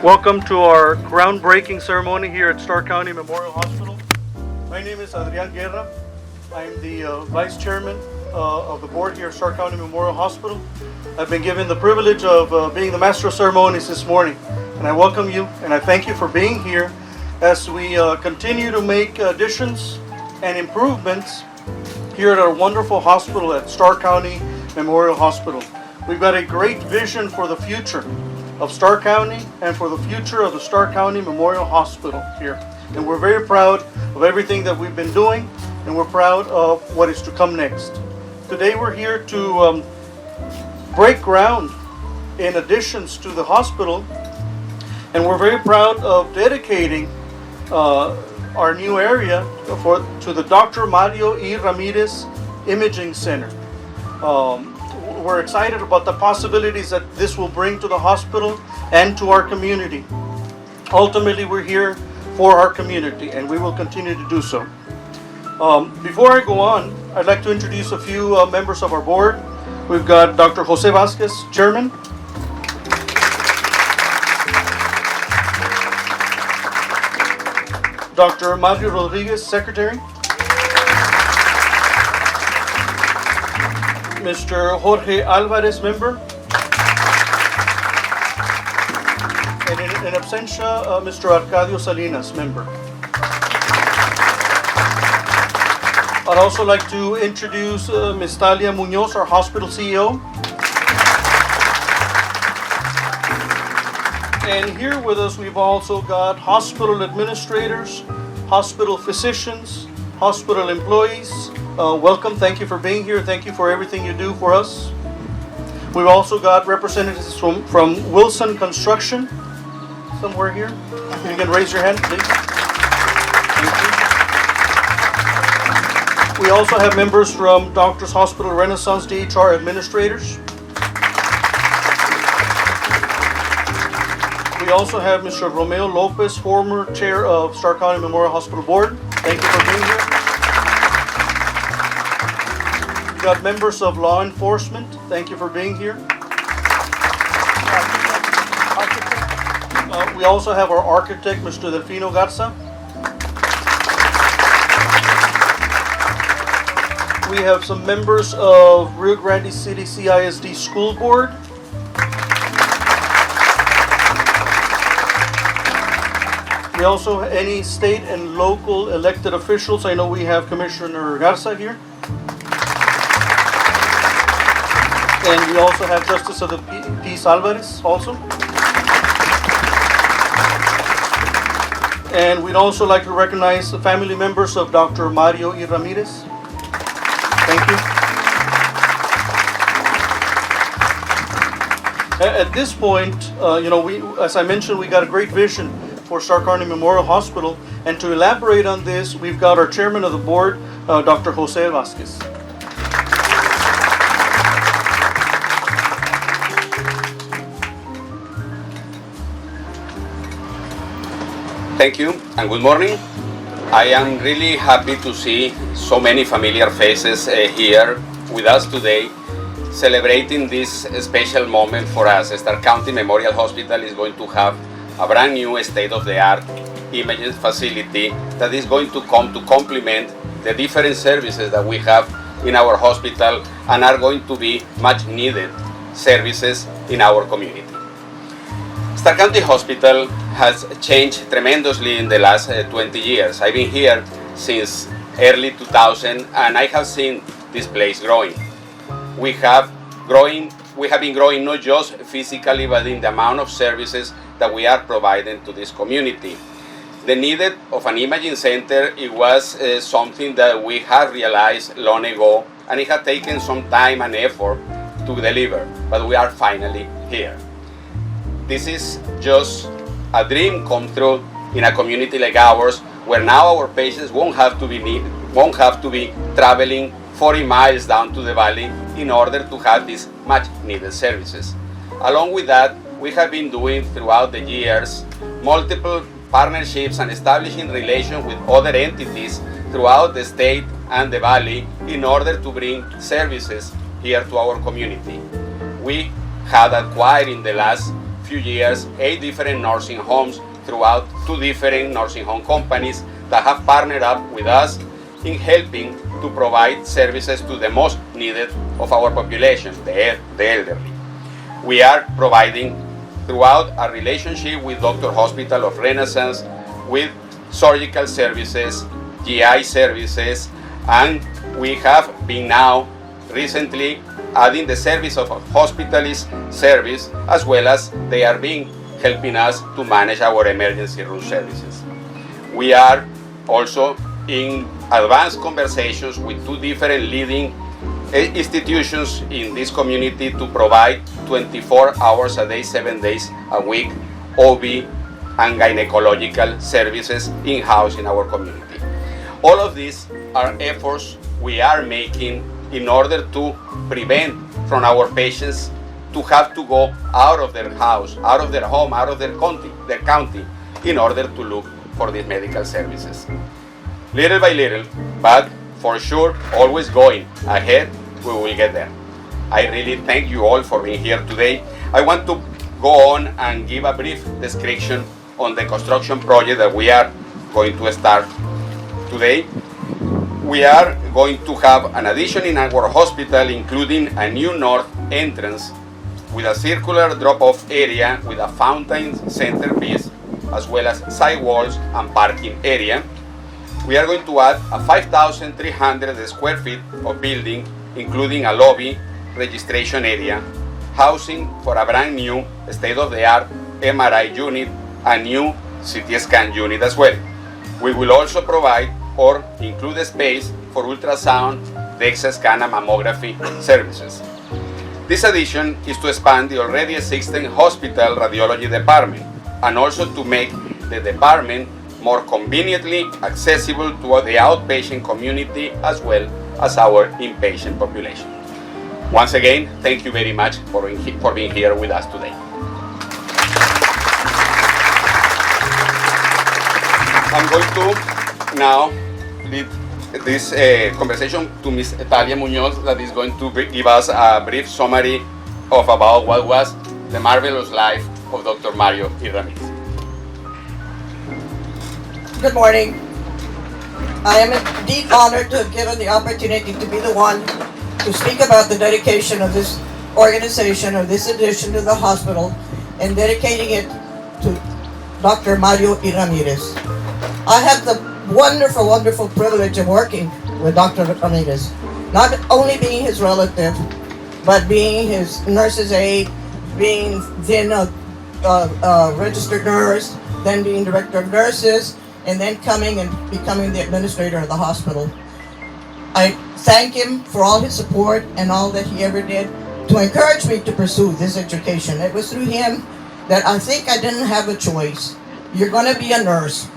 Welcome to our groundbreaking ceremony here at Starr County Memorial Hospital. My name is Adrian Guerra. I'm the Vice Chairman of the board here at Starr County Memorial Hospital. I've been given the privilege of being the Master of Ceremonies this morning, and I welcome you and I thank you for being here as we continue to make additions and improvements here at our wonderful hospital at Starr County Memorial Hospital. We've got a great vision for the future of Starr County and for the future of the Starr County Memorial Hospital here. And we're very proud of everything that we've been doing, and we're proud of what is to come next. Today we're here to break ground in additions to the hospital, and we're very proud of dedicating our new area to the Dr. Mario E. Ramirez Imaging Center. We're excited about the possibilities that this will bring to the hospital and to our community. Ultimately, we're here for our community, and we will continue to do so. Before I go on, I'd like to introduce a few members of our board. We've got Dr. Jose Vasquez, Chairman. Dr. Mario Rodriguez, Secretary. Mr. Jorge Alvarez, member. And in absentia, Mr. Arcadio Salinas, member. I'd also like to introduce Ms. Talia Munoz, our hospital CEO. And here with us, we've also got hospital administrators, hospital physicians, hospital employees. Welcome, thank you for being here. Thank you for everything you do for us. We've also got representatives from Wilson Construction, somewhere here. You can raise your hand, please. Thank you. We also have members from Doctors Hospital Renaissance DHR administrators. We also have Mr. Romeo Lopez, former chair of Starr County Memorial Hospital Board. Thank you for being here. We've got members of law enforcement. Thank you for being here. We also have our architect, Mr. Delfino Garza. We have some members of Rio Grande City CISD School Board. We also have any state and local elected officials. I know we have Commissioner Garza here. And we also have Justice of the Peace Alvarez also. And we'd also like to recognize the family members of Dr. Mario E. Ramirez. Thank you. At this point, as I mentioned, we got a great vision for Starr County Memorial Hospital. And to elaborate on this, we've got our chairman of the board, Dr. Jose Vasquez. Thank you and good morning. I am really happy to see so many familiar faces here with us today, celebrating this special moment for us. Starr County Memorial Hospital is going to have a brand new state-of-the-art imaging facility that is going to come to complement the different services that we have in our hospital and are going to be much needed services in our community. Starr County Hospital has changed tremendously in the last 20 years. I've been here since early 2000 and I have seen this place growing. We have been growing not just physically but in the amount of services that we are providing to this community. The need of an imaging center, it was something that we have realized long ago, and it had taken some time and effort to deliver, but we are finally here. This is just a dream come true in a community like ours, where now our patients won't have to be traveling 40 miles down to the valley in order to have these much needed services. Along with that, we have been doing throughout the years multiple partnerships and establishing relations with other entities throughout the state and the valley in order to bring services here to our community. We had acquired in the last few years 8 different nursing homes throughout 2 different nursing home companies that have partnered up with us in helping to provide services to the most needed of our population, the elderly. We are providing throughout our relationship with Dr. Hospital of Renaissance, with surgical services, GI services, and we have been now recently adding the service of a hospitalist service, as well as they are being helping us to manage our emergency room services. We are also in advanced conversations with 2 different leading institutions in this community to provide 24 hours a day, 7 days a week OB and gynecological services in-house in our community. All of these are efforts we are making in order to prevent from our patients to have to go out of their house, out of their home, out of their county in order to look for these medical services. Little by little, but for sure, always going ahead, we will get there. I really thank you all for being here today. I want to go on and give a brief description on the construction project that we are going to start today. We are going to have an addition in our hospital, including a new north entrance with a circular drop-off area with a fountain centerpiece, as well as side walls and parking area. We are going to add a 5,300 square feet of building, including a lobby, registration area, housing for a brand new state-of-the-art MRI unit, a new CT scan unit as well. We will also provide or include a space for ultrasound, DEXA scan and mammography services. This addition is to expand the already existing hospital radiology department and also to make the department more conveniently accessible to the outpatient community as well as our inpatient population. Once again, thank you very much for being here with us today. I'm going to now lead this conversation to Ms. Talia Munoz, that is going to give us a brief summary of about what was the marvelous life of Dr. Mario Ramirez. Good morning. I am indeed honored to have given the opportunity to be the one to speak about the dedication of this organization, or this addition to the hospital, and dedicating it to Dr. Mario Ramirez. I have the wonderful, wonderful privilege of working with Dr. Ramirez, not only being his relative, but being his nurse's aide, being then a registered nurse, then being director of nurses, and then coming and becoming the administrator of the hospital. I thank him for all his support and all that he ever did to encourage me to pursue this education. It was through him that I think I didn't have a choice. You're going to be a nurse.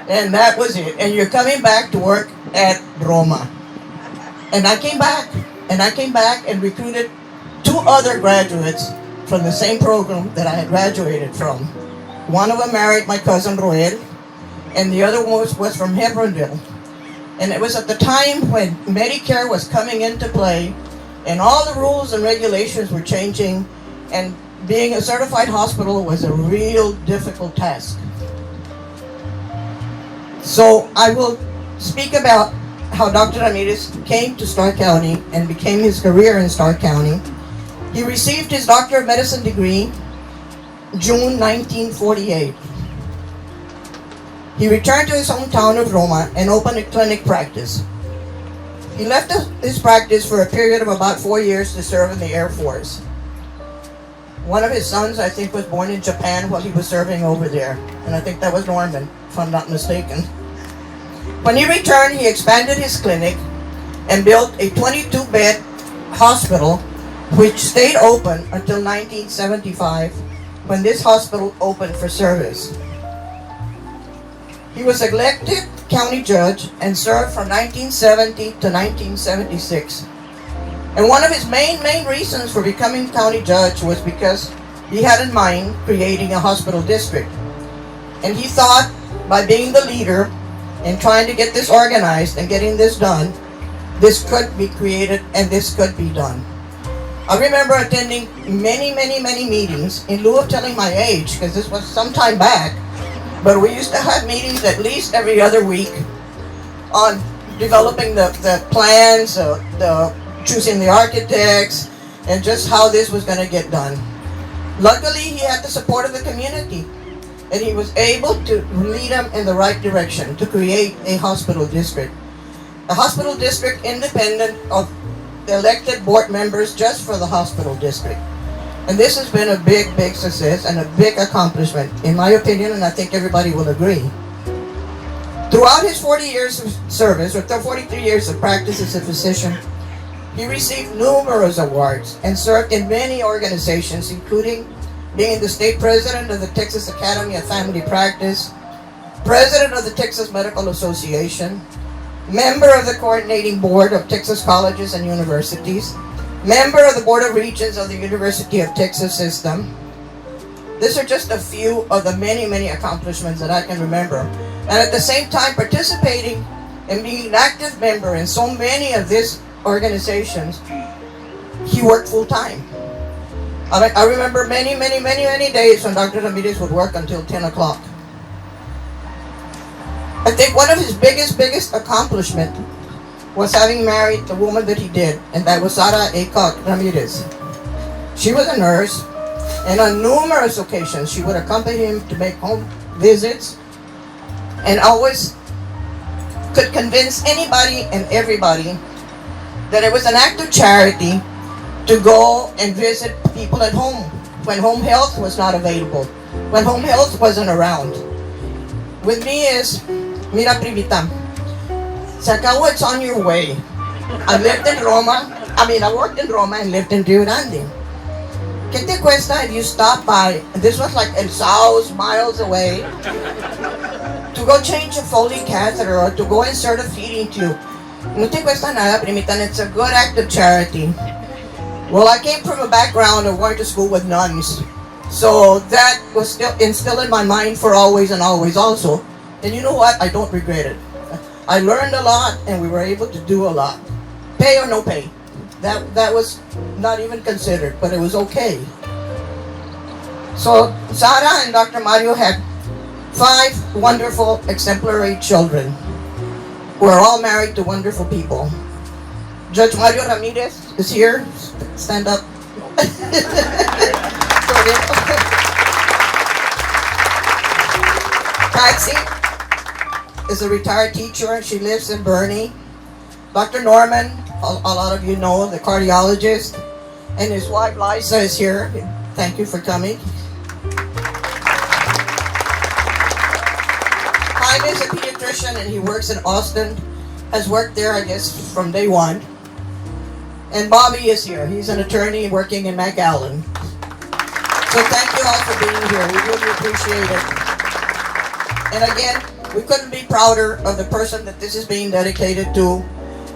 And that was it. And you're coming back to work at Roma. And I came back. And I came back and recruited 2 other graduates from the same program that I had graduated from. One of them married my cousin Roel, and the other one was from Hebronville. And it was at the time when Medicare was coming into play, and all the rules and regulations were changing, and being a certified hospital was a real difficult task. So I will speak about how Dr. Ramirez came to Starr County and became his career in Starr County. He received his Doctor of Medicine degree June 1948. He returned to his hometown of Roma and opened a clinic practice. He left his practice for a period of about 4 years to serve in the Air Force. One of his sons, I think, was born in Japan while he was serving over there. And I think that was Norman, if I'm not mistaken. When he returned, he expanded his clinic and built a 22-bed hospital, which stayed open until 1975, when this hospital opened for service. He was elected county judge and served from 1970 to 1976. And one of his main reasons for becoming county judge was because he had in mind creating a hospital district. And he thought by being the leader and trying to get this organized and getting this done, this could be created and this could be done. I remember attending many meetings in lieu of telling my age, because this was some time back. But we used to have meetings at least every other week on developing the plans, the choosing the architects, and just how this was going to get done. Luckily, he had the support of the community, and he was able to lead them in the right direction to create a hospital district. A hospital district independent of the elected board members just for the hospital district. And this has been a big success and a big accomplishment, in my opinion, and I think everybody will agree. Throughout his 40 years of service, or 43 years of practice as a physician, he received numerous awards and served in many organizations, including being the state president of the Texas Academy of Family Practice, president of the Texas Medical Association, member of the coordinating board of Texas colleges and universities, member of the Board of Regents of the University of Texas System. These are just a few of the many accomplishments that I can remember. And at the same time, participating and being an active member in so many of these organizations, he worked full time. I remember many days when Dr. Ramirez would work until 10 o'clock. I think one of his biggest accomplishment was having married the woman that he did, and that was Sara Acock Ramirez. She was a nurse, and on numerous occasions she would accompany him to make home visits, and always could convince anybody and everybody that it was an act of charity to go and visit people at home when home health was not available, when home health wasn't around. With me is, mira primita, se acabó, it's on your way. I worked in Roma and lived in Rio Grande. ¿Qué te cuesta if you stop by, and this was like El Saos, miles away, to go change a Foley catheter or to go insert a feeding tube? No te cuesta nada, primita, and it's a good act of charity. Well, I came from a background of going to school with nuns, so that was still instilled in my mind for always and always also. And you know what? I don't regret it. I learned a lot, and we were able to do a lot. Pay or no pay. That was not even considered, but it was okay. So Sara and Dr. Mario had 5 wonderful, exemplary children who are all married to wonderful people. Judge Mario Ramirez is here. Stand up. Patsy is a retired teacher. She lives in Bernie. Dr. Norman, a lot of you know, the cardiologist, and his wife Liza is here. Thank you for coming. Jaime is a pediatrician and he works in Austin. Has worked there, I guess, from day one. And Bobby is here. He's an attorney working in McAllen. So thank you all for being here. We really appreciate it. And again, we couldn't be prouder of the person that this is being dedicated to.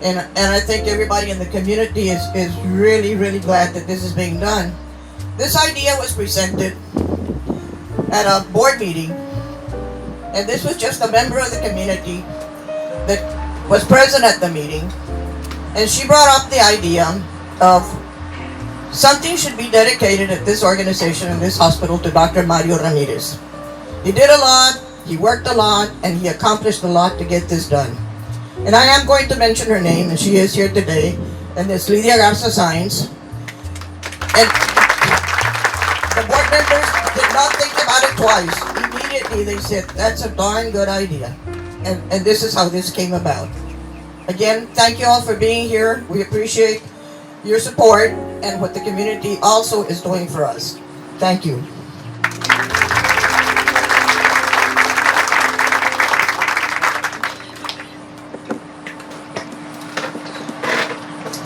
And I think everybody in the community is really glad that this is being done. This idea was presented at a board meeting. And this was just a member of the community that was present at the meeting. And she brought up the idea of something should be dedicated at this organization and this hospital to Dr. Mario Ramirez. He did a lot, he worked a lot, and he accomplished a lot to get this done. And I am going to mention her name, and she is here today, and it's Lydia Garza Sainz. And the board members did not think about it twice. Immediately they said, that's a darn good idea. And this is how this came about. Again, thank you all for being here. We appreciate your support and what the community also is doing for us. Thank you.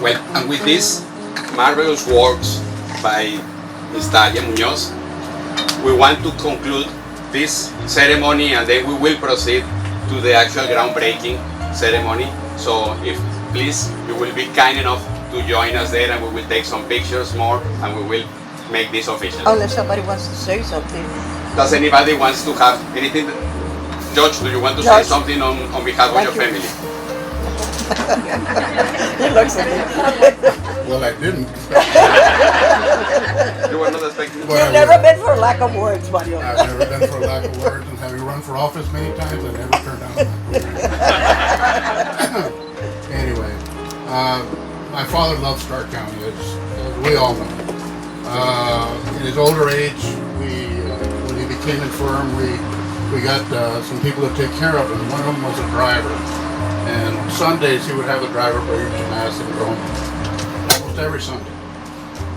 Well, and with this marvelous works by Ms. Dalia Muñoz, we want to conclude this ceremony and then we will proceed to the actual groundbreaking ceremony. So if please you will be kind enough to join us there and we will take some pictures more and we will make this official. Unless somebody wants to say something. Does anybody wants to have anything? Judge, do you want to say something on behalf of your family? He looks at me. Well, I didn't. You were not expecting. Well, You've never been for lack of words, Mario. I've never been for lack of words, and having run for office many times, I never turned down a lack of words. Anyway, my father loved Starr County, as we all know. In his older age, when he became infirm, we got some people to take care of him. One of them was a driver, and on Sundays he would have a driver bring him to mass in Rome, almost every Sunday.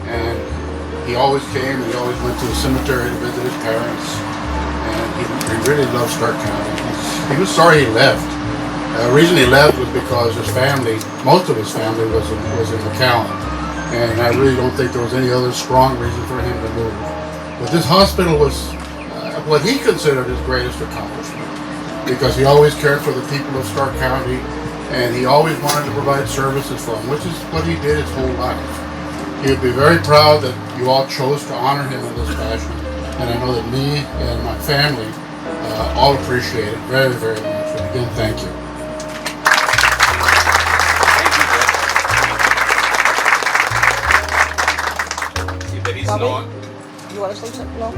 And he always came, and he always went to the cemetery to visit his parents, and he really loved Starr County. He was sorry he left. The reason he left was because his family, most of his family, was in McAllen, and I really don't think there was any other strong reason for him to move. But this hospital was what he considered his greatest accomplishment, because he always cared for the people of Starr County, and he always wanted to provide services for them, which is what he did his whole life. He would be very proud that you all chose to honor him in this fashion, and I know that me and my family all appreciate it very, very much. And again, thank you. If there is Bobby? no, You want to say something? No?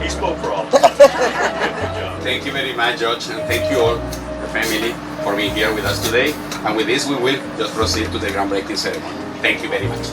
He spoke for all of us. Good job. thank you very much, Judge, and thank you all, the family, for being here with us today. And with this, we will just proceed to the groundbreaking ceremony. Thank you very much.